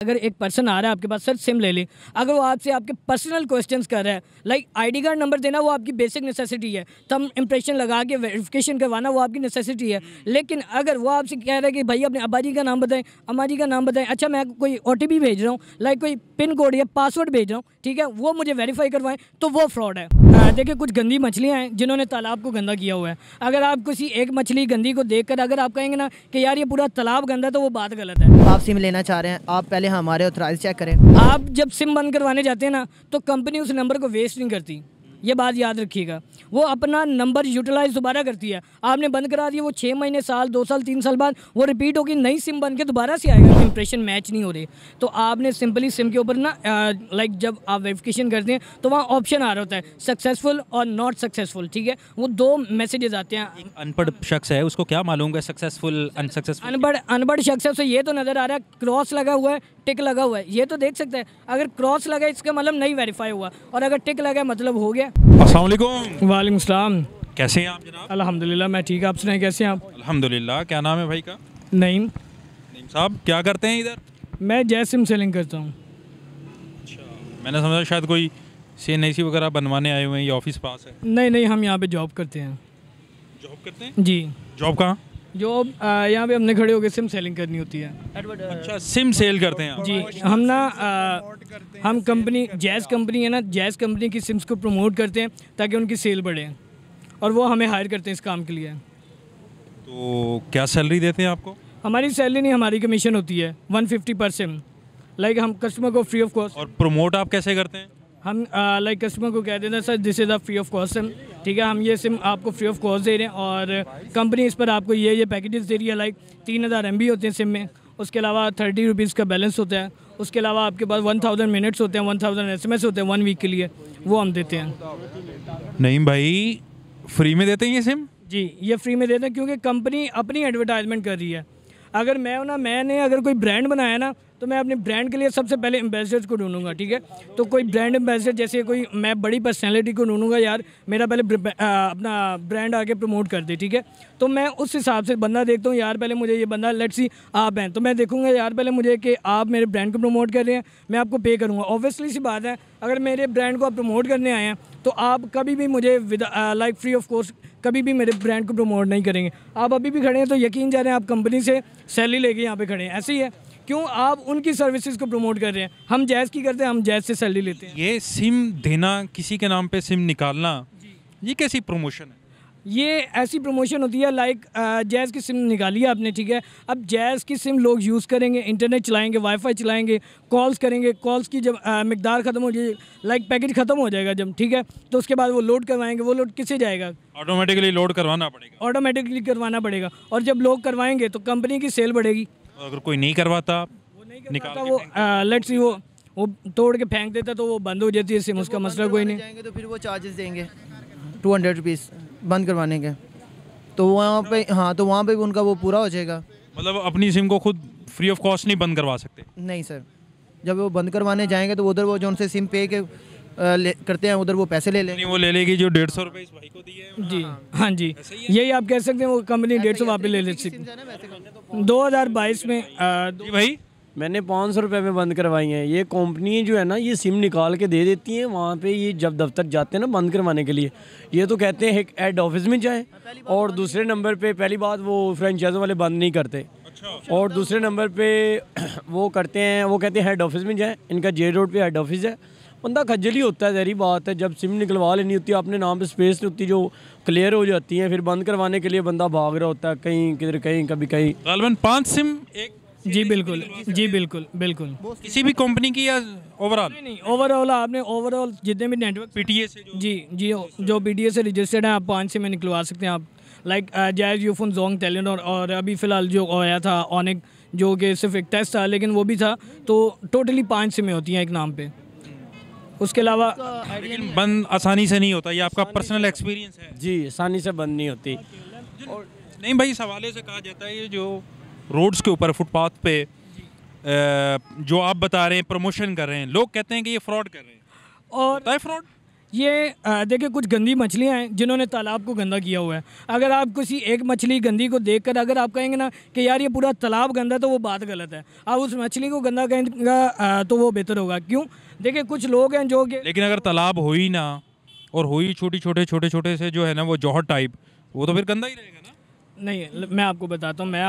अगर एक पर्सन आ रहा है आपके पास, सर सिम ले लें, अगर वो आपसे आपके पर्सनल क्वेश्चंस कर रहा है, लाइक आईडी कार्ड नंबर देना वो आपकी बेसिक नेसेसिटी है, थंब इम्प्रेशन लगा के वेरिफिकेशन करवाना वो आपकी नेसेसिटी है। लेकिन अगर वो आपसे कह रहा है कि भाई अपने अब्बा जी का नाम बताएं, अम्मा जी का नाम बताएं, अच्छा मैं कोई OTP भेज रहा हूँ, लाइक कोई पिन कोड या पासवर्ड भेज रहा हूँ, ठीक है, वो मुझे वेरीफाई करवाएं, तो वो फ्रॉड है। देखिए कुछ गंदी मछलियाँ हैं जिन्होंने तालाब को गंदा किया हुआ है। अगर आप किसी एक मछली गंदी को देखकर अगर आप कहेंगे ना कि यार ये पूरा तालाब गंदा, तो वो बात गलत है। आप सिम लेना चाह रहे हैं, आप पहले हमारे ऑथराइज चेक करें। आप जब सिम बंद करवाने जाते हैं ना, तो कंपनी उस नंबर को वेस्ट नहीं करती, ये बात याद रखिएगा। वो अपना नंबर यूटिलाइज दोबारा करती है। आपने बंद करा दिया, वो 6 महीने, साल, 2 साल, 3 साल बाद वो रिपीट होगी, नई सिम बन के दोबारा से आएगा। इंप्रेशन मैच नहीं हो रही, तो आपने सिंपली सिम के ऊपर ना लाइक जब आप वेरिफिकेशन करते हैं तो वहाँ ऑप्शन आ रहा होता है सक्सेसफुल और नॉट सक्सेसफुल, ठीक है, वो 2 मैसेजेस आते हैं। अनपढ़ शख्स है, उसको क्या मालूम है सक्सेसफुल अनसक्सेसफुल? अनपढ़ शख्स है, उसे ये तो नज़र आ रहा है क्रॉस लगा हुआ है, टिक लगा हुआ है, ये तो देख सकता है। अगर क्रॉस लगा है इसका मतलब नहीं वेरीफाई हुआ, और अगर टिक लगा है मतलब हो गया। अस्सलाम वालेकुम। वालेकुम सलाम। कैसे हैं आप जनाब? अल्हम्दुलिल्लाह मैं ठीक, आप सुनाएं कैसे हैं आप? अल्हम्दुलिल्लाह। क्या नाम है भाई का? नईम। नईम साहब क्या करते हैं इधर? मैं जैज सिम सेलिंग करता हूँ। अच्छा, मैंने समझा शायद कोई CNC वगैरह बनवाने आए हुए हैं, ये ऑफिस पास है। नहीं, हम यहाँ पे जॉब करते हैं। जॉब करते हैं जी। जॉब कहाँ? जॉब यहाँ पे हमने खड़े होकर सिम सेलिंग करनी होती है। अच्छा, सिम सेल करते हैं आप? जी, हम ना हम कंपनी जैज़ कंपनी है ना, जैज़ कंपनी की सिम्स को प्रमोट करते हैं ताकि उनकी सेल बढ़े, और वो हमें हायर करते हैं इस काम के लिए। तो क्या सैलरी देते हैं आपको? हमारी सैलरी नहीं, हमारी कमीशन होती है 150 पर सिम। लाइक हम कस्टमर को फ्री ऑफ कॉस्ट। और प्रमोट आप कैसे करते हैं? हम लाइक कस्टमर को कह देते हैं sir this is a free of cost SIM, ठीक है, हम ये सिम आपको फ्री ऑफ कॉस्ट दे रहे हैं, और कंपनी इस पर आपको ये पैकेजेस दे रही है। लाइक 3000 MB होते हैं सिम में, उसके अलावा 30 रुपीज़ का बैलेंस होता है, उसके अलावा आपके पास 1000 मिनट्स होते हैं, 1000 SMS होते हैं 1 वीक के लिए, वो हम देते हैं। नहीं भाई, फ्री में देते हैं ये सिम? जी, ये फ्री में देते हैं क्योंकि कंपनी अपनी एडवर्टाइजमेंट कर रही है। अगर मैंने अगर कोई ब्रांड बनाया ना, तो मैं अपने ब्रांड के लिए सबसे पहले एम्बेसडर्स को ढूंढूंगा, ठीक है। तो कोई ब्रांड एम्बेसडर, जैसे कोई मैं बड़ी पर्सनैलिटी को ढूंढूंगा, यार मेरा पहले अपना ब्रांड आके प्रमोट कर दे, ठीक है। तो मैं उस हिसाब से बंदा देखता हूँ, यार पहले मुझे ये बंदा, लेट्स सी आप हैं, तो मैं देखूंगा यार पहले मुझे कि आप मेरे ब्रांड को प्रमोट कर रहे हैं, मैं आपको पे करूँगा। ऑब्वियसली सी बात है, अगर मेरे ब्रांड को आप प्रमोट करने आए हैं तो आप कभी भी मुझे लाइक फ्री ऑफ कॉस्ट कभी भी मेरे ब्रांड को प्रमोट नहीं करेंगे। आप अभी भी खड़े हैं तो यकीन जा रहे हैं आप कंपनी से सैलरी लेके यहाँ पे खड़े हैं, ऐसे ही है। क्यों आप उनकी सर्विसेज को प्रमोट कर रहे हैं? हम जैज़ की करते हैं, हम जैज़ से सैलरी लेते हैं। ये सिम देना, किसी के नाम पे सिम निकालना, ये कैसी प्रमोशन है? ये ऐसी प्रमोशन होती है, लाइक जैज़ की सिम निकाली है आपने, ठीक है, अब जैज़ की सिम लोग यूज़ करेंगे, इंटरनेट चलाएंगे, वाईफाई चलाएंगे, कॉल्स करेंगे, कॉल्स की जब मिकदार ख़त्म हो जाए, लाइक पैकेज ख़त्म हो जाएगा जब, ठीक है, तो उसके बाद वो लोड करवाएंगे। वो लोड किससे जाएगा? ऑटोमेटिकली लोड करवाना पड़ेगा। ऑटोमेटिकली करवाना पड़ेगा, और जब लोग करवाएंगे तो कंपनी की सेल बढ़ेगी। अगर कोई नहीं करवाता, वो लेट्स सी वो तोड़ के फेंक देता तो वो बंद हो जाती है सिम, उसका मसला कोई नहीं। जाएंगे तो फिर वो चार्जेस देंगे 200 रुपीज़ बंद करवाने के, तो वहाँ पे, हाँ, तो वहाँ पे भी उनका वो पूरा हो जाएगा। मतलब अपनी सिम को खुद फ्री ऑफ कॉस्ट नहीं बंद करवा सकते? नहीं सर, जब वो बंद करवाने जाएंगे तो उधर वो जो उनसे सिम पे के करते हैं, उधर वो पैसे ले लेंगे। वो ले लेगी जो 150 रुपये इस भाई को दिए हैं। जी हाँ जी, यही आप कह सकते हैं, वो कंपनी 150 वापस ले लेती है। 2022 में जी भाई, मैंने 500 रुपये में बंद करवाई हैं। ये कंपनी जो है ना, ये सिम निकाल के दे देती हैं वहाँ पे। ये जब दफ्तर जाते हैं ना बंद करवाने के लिए, ये तो कहते हैं हेड ऑफिस में जाएं, और दूसरे नंबर पे पहली बात वो फ्रेंचाइजों वाले बंद नहीं करते, और दूसरे नंबर पे वो करते हैं, वो कहते हैं हेड ऑफिस में जाएं, इनका जे रोड पे हेड ऑफिस है। बंदा खज्जल ही होता है, जहरी बात है। जब सिम निकलवा लेनी होती है, अपने नाम पे स्पेस नहीं होती जो क्लियर हो जाती है, फिर बंद करवाने के लिए बंदा भाग रहा होता है, कहीं किधर कहीं कभी कहीं। गालबन 5 सिम एक? जी बिल्कुल, जी बिल्कुल बिल्कुल। किसी भी कंपनी की या ओवरऑल? नहीं, ओवरऑल आपने ओवरऑल जितने भी नेटवर्क PTA से जी जो PTA से रजिस्टर्ड है, आप 5 सिम में निकलवा सकते हैं आप। Like jazz, Ufone, Jong, Telenor, और अभी फ़िलहाल जो आया था ऑनिक, जो कि सिर्फ एक टेस्ट था लेकिन वो भी था, तो टोटली 5 सिमें होती हैं एक नाम पे। उसके अलावा लेकिन बंद आसानी से नहीं होता, ये आपका पर्सनल एक्सपीरियंस है? जी, आसानी से बंद नहीं होती। नहीं भाई, इस हवाले से कहा जाता है ये जो रोड्स के ऊपर फुटपाथ पे जो आप बता रहे हैं प्रमोशन कर रहे हैं, लोग कहते हैं कि ये फ्रॉड कर रहे हैं। और होता है फ्रॉड? ये देखिए कुछ गंदी मछलियाँ हैं जिन्होंने तालाब को गंदा किया हुआ है। अगर आप किसी एक मछली गंदी को देखकर अगर आप कहेंगे ना कि यार ये पूरा तालाब गंदा, तो वो बात गलत है। आप उस मछली को गंदा कहेंगे तो वो बेहतर होगा। क्यों? देखिए कुछ लोग हैं जो कि, लेकिन अगर तालाब हो ही ना और हो ही छोटे से जो है ना वो जौहर टाइप, वो तो फिर गंदा ही रहेगा ना। नहीं, मैं आपको बताता हूँ, मैं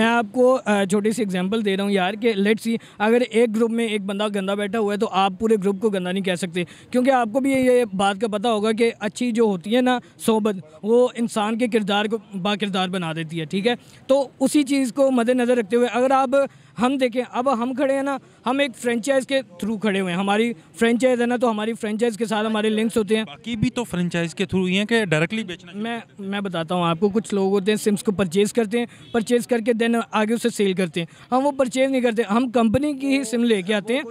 आपको छोटी सी एग्जांपल दे रहा हूँ यार कि लेट्स सी, अगर एक ग्रुप में एक बंदा गंदा बैठा हुआ है तो आप पूरे ग्रुप को गंदा नहीं कह सकते, क्योंकि आपको भी ये बात का पता होगा कि अच्छी जो होती है ना सोबत, वो इंसान के किरदार को बाकिरदार बना देती है। ठीक है, तो उसी चीज़ को मद्देनज़र रखते हुए अगर आप हम देखें, अब हम खड़े हैं ना, हम एक फ्रेंचाइज़ के थ्रू खड़े हुए हैं। हमारी फ्रेंचाइज़ है ना, तो हमारी फ्रेंचाइज़ के साथ हमारे लिंक्स होते हैं। बाकी भी तो फ्रेंचाइज के थ्रू ही हैं कि डायरेक्टली बेचना। मैं बताता हूँ आपको, कुछ लोग होते हैं सिम्स को परचेज़ करते हैं, परचेज़ करके देन आगे उसे सेल करते हैं। हम वो परचेज़ नहीं करते, हम कंपनी की ही सिम लेके आते हैं,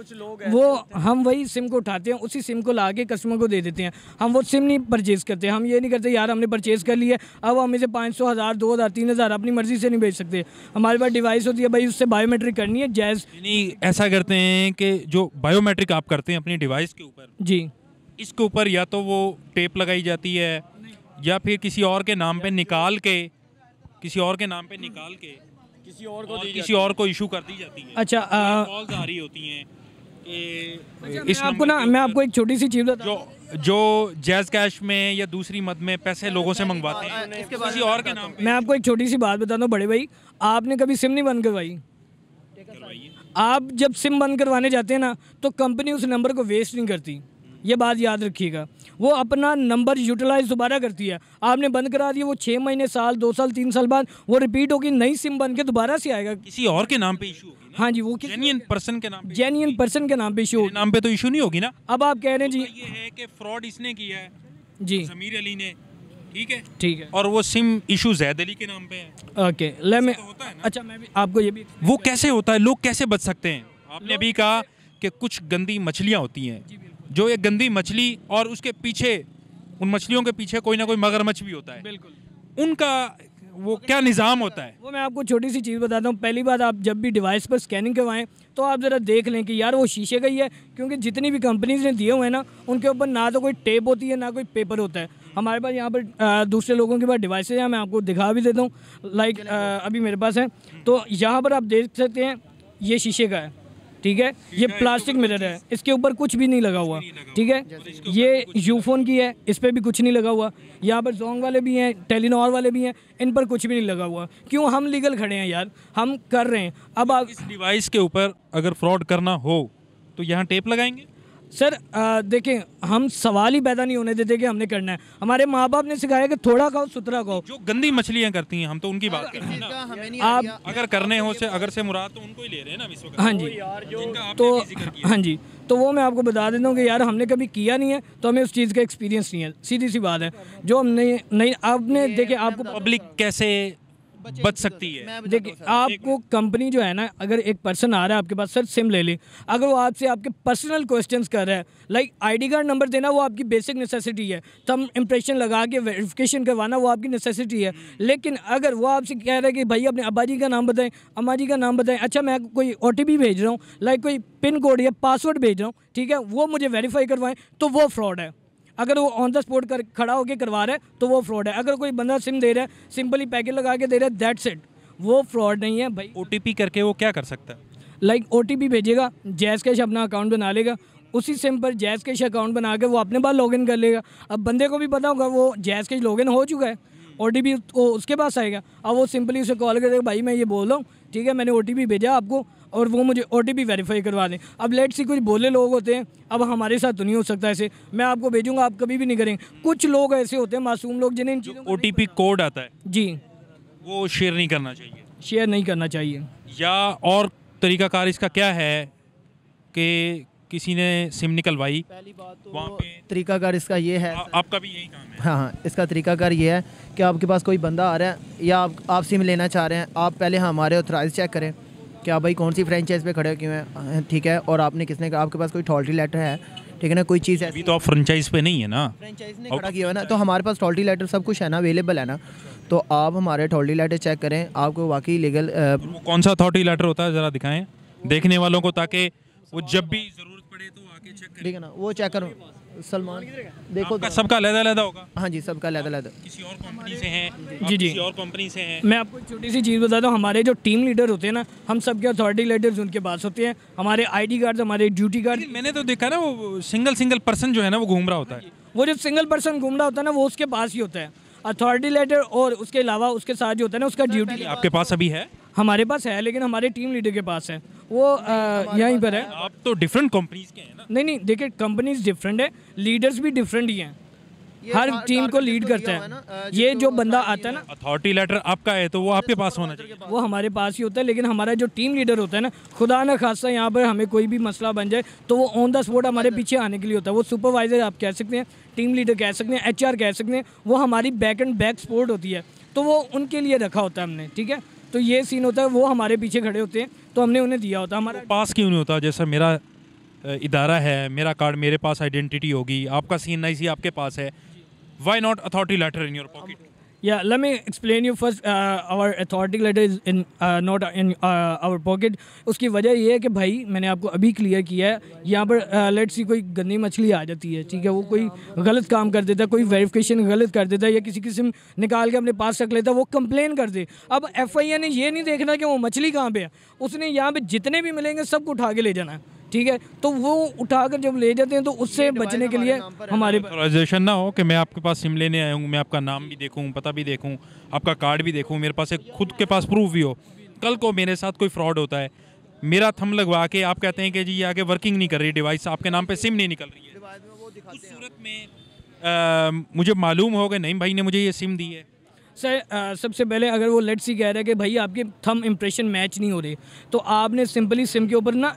वो हम वही सिम को उठाते हैं, उसी सिम को ला के कस्टमर को दे देते हैं। हम वो सिम नहीं परचेज़ करते। हम ये नहीं करते यार हमने परचेज़ कर लिया, अब हम इसे 500, 1000, 2000, 3000 अपनी मर्ज़ी से नहीं बेच सकते। हमारे पास डिवाइस होती है भाई, उससे बायोमेट्रिक करनी है जैज़। नहीं, ऐसा करते हैं कि जो बायोमेट्रिक आप करते हैं अपनी डिवाइस के ऊपर, जी, इसके ऊपर या तो वो टेप लगाई जाती है या फिर किसी और के नाम पे निकाल के किसी और को इशू कर दी जाती है। अच्छा, कॉल्स आ रही होती हैं कि इस आपको ना, मैं आपको एक छोटी सी चीज़ बता, जो जैज़ कैश में या दूसरी मद में पैसे लोगों से मंगवाते हैं किसी और के नाम पे। मैं आपको एक छोटी सी बात बताता हूँ बड़े भाई, आपने कभी सिम नहीं बंद करवाई? आप जब सिम बंद करवाने जाते हैं ना, तो कंपनी उस नंबर को वेस्ट नहीं करती, ये बात याद रखिएगा। वो अपना नंबर यूटिलाइज दोबारा करती है। आपने बंद करा दिया, वो 6 महीने, साल, 2 साल, 3 साल बाद वो रिपीट होगी, नई सिम बन के दोबारा से आएगा। किसी और के नाम पे इशू होगी ना? हाँ जी, वो जेन्युइन पर्सन के नाम पे, जेन्युइन पर्सन के नाम पे इशू नाम पे तो इशू नहीं होगी ना। अब आप कह रहे हैं जी, ये है कि फ्रॉड इसने किया है जी, ज़मीर अली ने, ठीक है, ठीक है, और वो सिम इशू जैद अली के नाम पे है। ओके, ले मैं, होता है ना। अच्छा मैं भी आपको ये भी, वो कैसे होता है? लोग कैसे बच सकते हैं? आपने अभी कहा कि कुछ गंदी मछलियाँ होती हैं, जो एक गंदी मछली और उसके पीछे, उन मछलियों के पीछे कोई ना कोई मगरमच्छ भी होता है, बिल्कुल, उनका वो क्या निज़ाम होता है? वो मैं आपको छोटी सी चीज़ बताता हूँ। पहली बात, आप जब भी डिवाइस पर स्कैनिंग करवाएं तो आप ज़रा देख लें कि यार वो शीशे का ही है, क्योंकि जितनी भी कंपनीज ने दिए हुए हैं ना, उनके ऊपर ना तो कोई टेप होती है ना कोई पेपर होता है। हमारे पास यहाँ पर दूसरे लोगों के पास डिवाइसेज हैं, मैं आपको दिखा भी देता हूँ, लाइक अभी मेरे पास है, तो यहाँ पर आप देख सकते हैं ये शीशे का है, ठीक है, ये प्लास्टिक मिरर है, इसके ऊपर कुछ भी नहीं लगा हुआ, ठीक है, ये यूफोन की है, इस पर भी कुछ नहीं लगा हुआ, यहाँ पर जोंग वाले भी हैं, टेलीनॉर वाले भी हैं, इन पर कुछ भी नहीं लगा हुआ। क्यों? हम लीगल खड़े हैं यार, हम कर रहे हैं। अब आप इस डिवाइस के ऊपर अगर फ्रॉड करना हो तो यहाँ टेप लगाएंगे? सर देखें, हम सवाल ही पैदा नहीं होने देते कि हमने करना है। हमारे माँ बाप ने सिखाया कि थोड़ा खाओ सुथरा खाओ। जो गंदी मछलियाँ करती हैं, हम तो उनकी बात कर रहे हैं ना। आप अगर करने हो से अगर से मुराद तो उनको ही ले रहे हैं ना इस वक्त। हाँ जी, तो हाँ जी, तो वो मैं आपको बता देता हूँ कि यार हमने कभी किया नहीं है, तो हमें उस चीज़ का एक्सपीरियंस नहीं है, सीधी सी बात है। जो हमने नहीं, आपने देखे, आपको पब्लिक कैसे बच सकती है? देखिए, आपको कंपनी जो है ना, अगर एक पर्सन आ रहा है आपके पास, सर सिम ले ली, अगर वो आपसे आपके पर्सनल क्वेश्चंस कर रहा है, लाइक आईडी कार्ड नंबर देना, वो आपकी बेसिक नेसेसिटी है, थंब इम्प्रेशन लगा के वेरिफिकेशन करवाना वो आपकी नेसेसिटी है। लेकिन अगर वो आपसे कह रहा है कि भाई अपने अब्बा जी का नाम बताएं, अम्मा जी का नाम बताएं, अच्छा मैं कोई OTP भेज रहा हूँ, लाइक कोई पिन कोड या पासवर्ड भेज रहा हूँ, ठीक है, वो मुझे वेरीफाई करवाएं, तो वो फ्रॉड है। अगर वो ऑन द स्पॉट खड़ा होकर करवा रहा है तो वो फ्रॉड है। अगर कोई बंदा सिम दे रहा है, सिंपली पैकेट लगा के दे रहा है, दैट्स इट, वो फ्रॉड नहीं है भाई। OTP करके वो क्या कर सकता है? लाइक OTP भेजेगा, जैज़ कैश अपना अकाउंट बना लेगा, उसी सिम पर जैज़ कैश अकाउंट बना के वो अपने पास लॉगिन कर लेगा। अब बंदे को भी पता होगा वो जैज़ कैश लॉगिन हो चुका है, OTP उसके पास आएगा। अब वो सिंपली उसे कॉल करेगा, भाई मैं ये बोल रहा हूँ, ठीक है, मैंने OTP भेजा आपको और वो मुझे OTP वेरीफाई करवा दें। अब लेट्स सी कुछ बोले लोग होते हैं, अब हमारे साथ तो नहीं हो सकता ऐसे, मैं आपको भेजूंगा आप कभी भी नहीं करेंगे। कुछ लोग ऐसे होते हैं मासूम लोग जिन्हें इन चीज़ों OTP कोड आता है जी, वो शेयर नहीं करना चाहिए, शेयर नहीं करना चाहिए। या और तरीकाकार इसका क्या है कि किसी ने सिम निकलवाई, वहाँ पे तरीकाकार इसका ये है, आपका भी यही काम है? हाँ, इसका तरीकाकार ये है कि आपके पास कोई बंदा आ रहा है या आप सिम लेना चाह रहे हैं, आप पहले हमारे ऑथराइज चेक करें कि आप भाई कौन सी फ्रेंचाइज पे खड़े क्यों हैं, ठीक है, और आपने किसने कहा, आपके पास कोई अथॉरिटी लेटर है, ठीक है ना, कोई चीज़ अभी तो आप फ्रेंचाइज पे नहीं है ना, फ्रेंचाइज ने खड़ा किया है ना, तो हमारे पास अथॉरिटी लेटर सब कुछ है ना, अवेलेबल है ना, तो आप हमारे अथॉरिटी लेटर चेक करें, आपको वाकई लीगल वो कौन सा अथॉरिटी लेटर होता है ज़रा दिखाएं देखने वालों को, ताकि वो जब भी ज़रूरत पड़े तो आके चेक करें। ठीक है ना, वो चेक करो सलमान, देखो आपका सबका अलग-अलग होगा? हाँ जी, सबका अलग-अलग। किसी और कंपनी से हैं? आप जी। किसी और कंपनी से हैं? मैं आपको एक छोटी सी चीज़ बताता हूँ, हमारे जो टीम लीडर होते हैं ना, हम सबके अथॉरिटी लेटर्स उनके पास होते हैं, हमारे ID कार्ड, हमारे ड्यूटी कार्ड। लेकिन मैंने तो देखा ना वो सिंगल पर्सन जो है ना वो घूम रहा होता है। वो जो सिंगल पर्सन घूम रहा होता है ना, वो उसके पास ही होता है अथॉरिटी लेटर, और उसके अलावा उसके साथ जो होता है ना उसका ड्यूटी। आपके पास अभी है? हमारे पास है, लेकिन हमारे टीम लीडर के पास है, वो यहीं पर है। आप तो डिफरेंट कंपनीज के हैं ना? नहीं, देखिए कंपनीज डिफरेंट है, लीडर्स भी डिफरेंट ही हैं, हर टीम को लीड करता है। ये जो बंदा आता है ना, अथॉरिटी लेटर आपका है तो वो आपके पास होना चाहिए। वो हमारे पास ही होता है, लेकिन हमारा जो टीम लीडर होता है ना, खुदा न खासा यहाँ पर हमें कोई भी मसला बन जाए तो वो ऑन द स्पॉट हमारे पीछे आने के लिए होता है। वो सुपरवाइजर आप कह सकते हैं, टीम लीडर कह सकते हैं, HR कह सकते हैं, वो हमारी बैक एंड बैक सपोर्ट होती है, तो वो उनके लिए रखा होता है हमने। ठीक है, तो ये सीन होता है, वो हमारे पीछे खड़े होते हैं, तो हमने उन्हें दिया होता है। हमारा पास क्यों नहीं होता? जैसा मेरा इदारा है, मेरा कार्ड मेरे पास आइडेंटिटी होगी, आपका CNIC आपके पास है, why not authority letter in your pocket? Yeah, let me explain you first. Our authority letter is in not in our pocket. उसकी वजह ये है कि भाई मैंने आपको अभी क्लियर किया है, यहाँ पर लेट्स सी कोई गंदी मछली आ जाती है, ठीक है, वो कोई गलत काम कर देता है, कोई वेरिफिकेशन गलत कर देता है, या किसी किस्म निकाल के अपने पास रख लेता है, वो कंप्लेन कर दे। अब FIA ने ये नहीं देखना कि वो मछली कहाँ पे है, उसने यहाँ पे जितने भी मिलेंगे सबको उठा के ले जाना है। ठीक है, तो वो उठाकर जब ले जाते हैं तो उससे बचने के लिए हमारे ऑथराइजेशन ना हो कि मैं आपके पास सिम लेने आया हूँ, मैं आपका नाम भी देखूँ, पता भी देखूँ, आपका कार्ड भी देखूँ, मेरे पास एक खुद के पास प्रूफ भी हो, कल को मेरे साथ कोई फ्रॉड होता है, मेरा थंब लगवा के आप कहते हैं कि जी ये आगे वर्किंग नहीं कर रही डिवाइस, आपके नाम पे सिम नहीं निकल रही है, उस सूरत में मुझे मालूम होगा नहीं भाई ने मुझे ये सिम दी है। सर सबसे पहले अगर वो लेट्स ही कह रहा है कि भाई आपके थंब इम्प्रेशन मैच नहीं हो रहे, तो आपने सिंपली सिम के ऊपर ना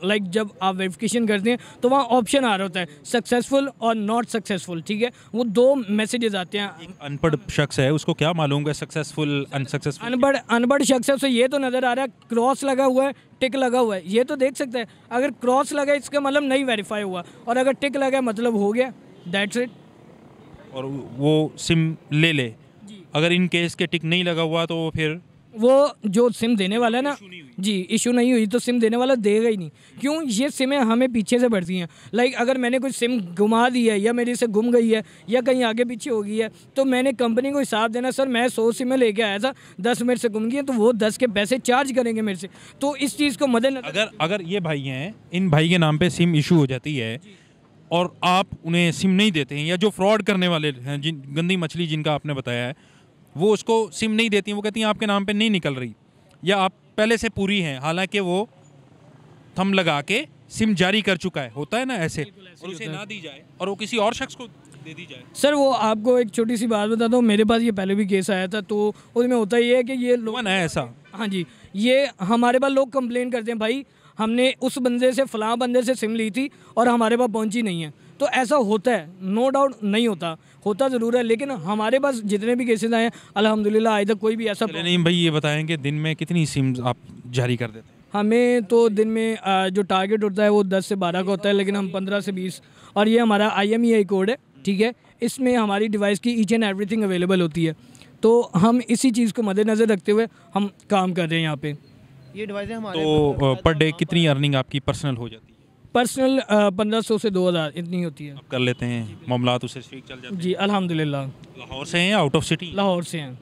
लाइक जब आप वेरिफिकेशन करते हैं तो वहाँ ऑप्शन आ रहा होता है सक्सेसफुल और नॉट सक्सेसफुल। ठीक है, वो 2 मैसेजेस आते हैं। अनपढ़ शख्स है, उसको क्या मालूम है सक्सेसफुल अनसक्सेसफुल? अनपढ़ शख्स है, उसे ये तो नज़र आ रहा है क्रॉस लगा हुआ है, टिक लगा हुआ है, ये तो देख सकता है। अगर क्रॉस लगा इसका मतलब नहीं वेरीफाई हुआ, और अगर टिक लगा मतलब हो गया, दैट्स इट। और वो सिम ले ले, अगर इन केस के टिक नहीं लगा हुआ तो फिर वो जो सिम देने वाला है ना जी, इशू नहीं हुई तो सिम देने वाला देगा ही नहीं। क्यों? ये सिमें हमें पीछे से बढ़ती हैं। लाइक अगर मैंने कोई सिम घुमा दी है या मेरे से गुम गई है या कहीं आगे पीछे हो गई है, तो मैंने कंपनी को हिसाब देना, सर मैं 100 सिमें लेके आया था, 10 मेरे से गुम गई हैं, तो वो 10 के पैसे चार्ज करेंगे मेरे से। तो इस चीज़ को मद्देनजर अगर ये भाई हैं, इन भाई के नाम पे सिम इशू हो जाती है और आप उन्हें सिम नहीं देते हैं, या जो फ्रॉड करने वाले हैं, जिन गंदी मछली जिनका आपने बताया है, वो उसको सिम नहीं देती हैं, वो कहती हैं आपके नाम पे नहीं निकल रही, या आप पहले से पूरी हैं, हालांकि वो थंब लगा के सिम जारी कर चुका है, होता है ना ऐसे, और उसे ना दी जाए और वो किसी और शख्स को दे दी जाए। सर वो आपको एक छोटी सी बात बताता हूँ, मेरे पास ये पहले भी केस आया था, तो उसमें होता ये है कि ये लोग है ऐसा। हाँ जी, ये हमारे पास लोग कंप्लेन करते हैं, भाई हमने उस बंदे से फलां बंदे से सिम ली थी और हमारे पास पहुंची नहीं है। तो ऐसा होता है, नो डाउट नहीं होता ज़रूर है, लेकिन हमारे पास जितने भी केसेस आए हैं अल्हम्दुलिल्लाह आज तक कोई भी ऐसा नहीं। भाई ये बताएं कि दिन में कितनी सिम आप जारी कर देते हैं? हमें तो दिन में जो टारगेट होता है वो 10 से 12 का होता है, लेकिन हम 15 से 20, और ये हमारा IMEI कोड है, ठीक है, इसमें हमारी डिवाइस की ईच एंड एवरीथिंग अवेलेबल होती है। तो हम इसी चीज़ को मद्देनज़र रखते हुए हम काम कर रहे हैं यहाँ पे। ये डिवाइसें हमारे तो पर डे कितनी अर्निंग आपकी पर्सनल हो जाती है? पर्सनल 1500 से 2000 इतनी होती है। आप कर लेते हैं, मामलात उससे ठीक चल जाते हैं? जी अल्हम्दुलिल्लाह। लाहौर से हैं या आउट ऑफ सिटी? लाहौर से हैं।